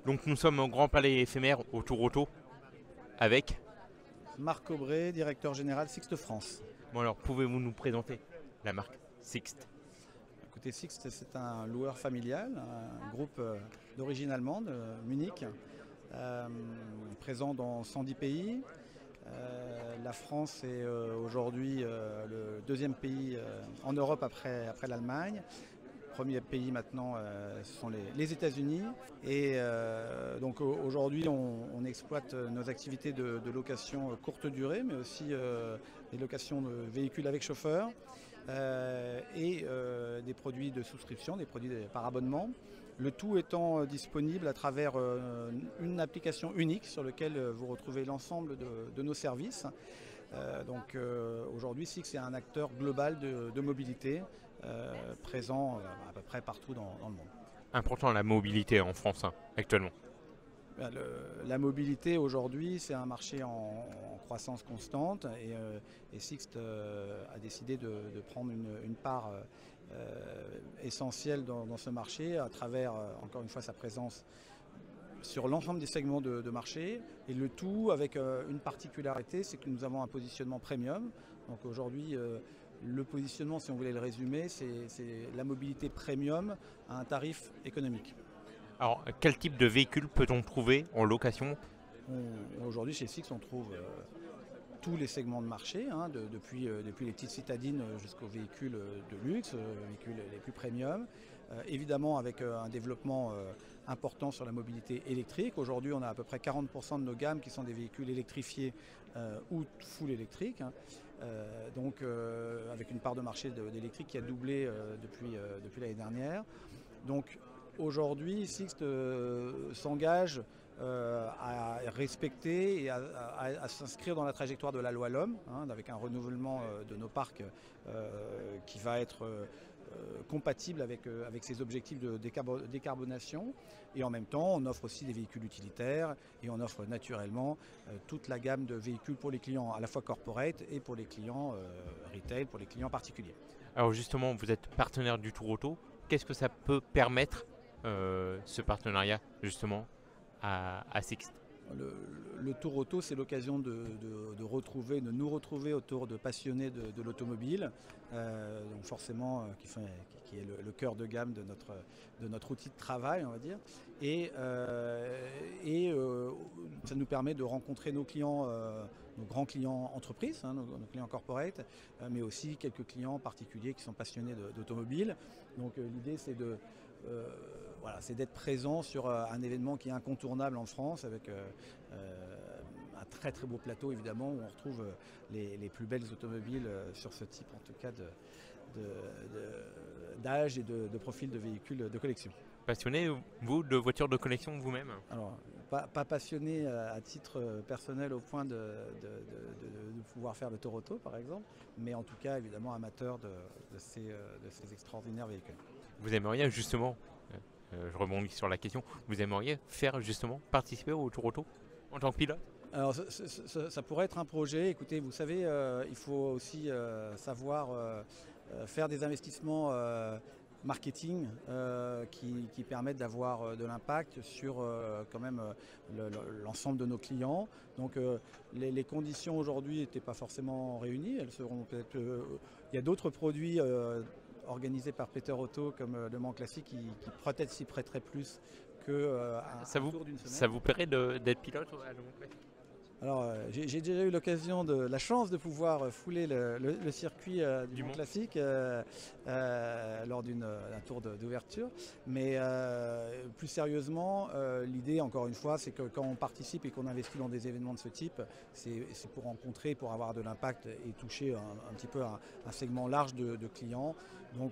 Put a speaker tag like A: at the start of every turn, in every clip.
A: Donc nous sommes au Grand Palais éphémère au Tour Auto avec...
B: Marc Aubray, directeur général Sixt France.
A: Bon alors, pouvez-vous nous présenter la marque Sixt?
B: Écoutez, Sixt, c'est un loueur familial, un groupe d'origine allemande, Munich, présent dans 110 pays. La France est aujourd'hui le deuxième pays en Europe après l'Allemagne. Premier pays maintenant, ce sont les États-Unis. Et donc aujourd'hui, on exploite nos activités de location courte durée, mais aussi des locations de véhicules avec chauffeur et des produits de souscription, des produits par abonnement. Le tout étant disponible à travers une application unique sur laquelle vous retrouvez l'ensemble de nos services. Donc aujourd'hui, Sixt est un acteur global de mobilité présent à peu près partout dans le monde.
A: Important la mobilité en France actuellement.
B: La mobilité aujourd'hui, c'est un marché en croissance constante et Sixt a décidé de prendre une part essentielle dans ce marché à travers, encore une fois, sa présence sur l'ensemble des segments de marché, et le tout avec une particularité, c'est que nous avons un positionnement premium. Donc aujourd'hui, le positionnement, si on voulait le résumer, c'est la mobilité premium à un tarif économique.
A: Alors, quel type de véhicule peut-on trouver en location?
B: Aujourd'hui, chez Sixt, on trouve tous les segments de marché, depuis les petites citadines jusqu'aux véhicules de luxe, véhicules les plus premium. Évidemment avec un développement important sur la mobilité électrique. Aujourd'hui, on a à peu près 40% de nos gammes qui sont des véhicules électrifiés ou full électriques. Donc avec une part de marché d'électrique qui a doublé depuis l'année dernière. Donc aujourd'hui, Sixt s'engage à respecter et à s'inscrire dans la trajectoire de la loi LOM, avec un renouvellement de nos parcs qui va être compatible avec ces objectifs de décarbonation. Et en même temps, on offre aussi des véhicules utilitaires et on offre naturellement toute la gamme de véhicules pour les clients à la fois corporate et pour les clients retail, pour les clients particuliers.
A: Alors justement, vous êtes partenaire du Tour Auto. Qu'est-ce que ça peut permettre, ce partenariat, justement, à Sixt?
B: Le Tour Auto, c'est l'occasion de nous retrouver autour de passionnés de l'automobile, donc forcément qui est le cœur de gamme de notre outil de travail, on va dire. Et ça nous permet de rencontrer nos clients, nos grands clients entreprises, nos clients corporate, mais aussi quelques clients particuliers qui sont passionnés d'automobile. Donc l'idée, c'est c'est d'être présent sur un événement qui est incontournable en France, avec un très très beau plateau évidemment, où on retrouve les plus belles automobiles sur ce type en tout cas d'âge et de profil de véhicules de collection.
A: Passionné, vous, de voitures de collection vous-même?
B: Alors, pas passionné à titre personnel au point de pouvoir faire le Tour Auto par exemple, mais en tout cas évidemment amateur de ces extraordinaires véhicules.
A: Vous aimeriez justement, je rebondis sur la question, vous aimeriez faire justement participer au Tour Auto en tant que pilote?
B: Alors ça pourrait être un projet. Écoutez, vous savez, il faut aussi savoir faire des investissements marketing qui permettent d'avoir de l'impact sur quand même l'ensemble de nos clients. Donc les conditions aujourd'hui n'étaient pas forcément réunies. Elles seront peut-être. Il y a d'autres produits organisé par Peter Auto comme Le Mans Classique qui peut-être s'y prêterait plus que un tour d'une semaine.
A: Ça vous plairait d'être pilote à Le Mans Classique?
B: Alors j'ai déjà eu la chance de pouvoir fouler le circuit du Mans Classique lors d'un tour d'ouverture, mais plus sérieusement, l'idée encore une fois, c'est que quand on participe et qu'on investit dans des événements de ce type, c'est pour rencontrer, pour avoir de l'impact et toucher un petit peu un segment large de clients. Donc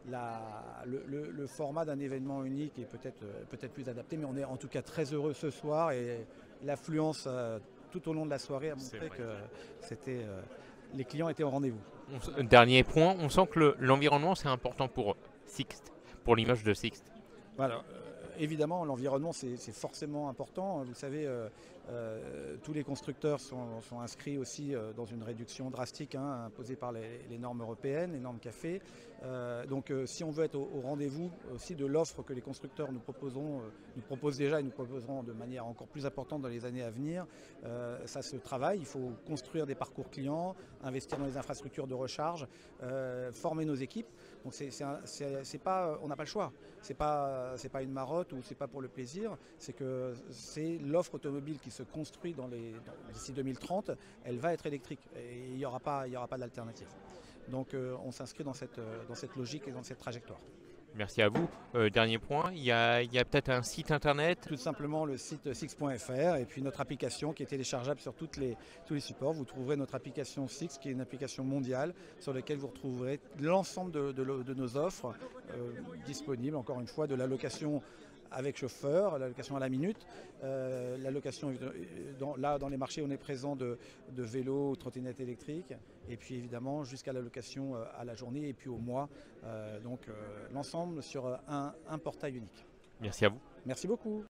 B: le format d'un événement unique est peut-être plus adapté, mais on est en tout cas très heureux ce soir, et l'affluence tout au long de la soirée a montré que les clients étaient au rendez-vous.
A: Dernier point, on sent que l'environnement c'est important pour Sixt, pour l'image de Sixt.
B: Voilà. évidemment, l'environnement, c'est forcément important. Vous savez, tous les constructeurs sont inscrits aussi dans une réduction drastique imposée par les normes européennes, les normes CAFE. Donc si on veut être au rendez-vous aussi de l'offre que les constructeurs nous proposent déjà et nous proposeront de manière encore plus importante dans les années à venir, ça se travaille. Il faut construire des parcours clients, investir dans les infrastructures de recharge, former nos équipes. Donc on n'a pas le choix. C'est pas une marotte ou c'est pas pour le plaisir. C'est l'offre automobile qui se construit d'ici 2030. Elle va être électrique et il y aura pas d'alternative. Donc on s'inscrit dans cette logique et dans cette trajectoire.
A: Merci à vous. Dernier point, il y a peut-être un site internet?
B: Tout simplement le site six.fr et puis notre application qui est téléchargeable sur tous les supports. Vous trouverez notre application Six qui est une application mondiale sur laquelle vous retrouverez l'ensemble de nos offres disponibles, encore une fois, de la location avec chauffeur, la location à la minute, la location, dans les marchés on est présent de vélos ou trottinettes électriques, et puis évidemment jusqu'à la location à la journée et puis au mois, donc l'ensemble sur un portail unique.
A: Merci à vous.
B: Merci beaucoup.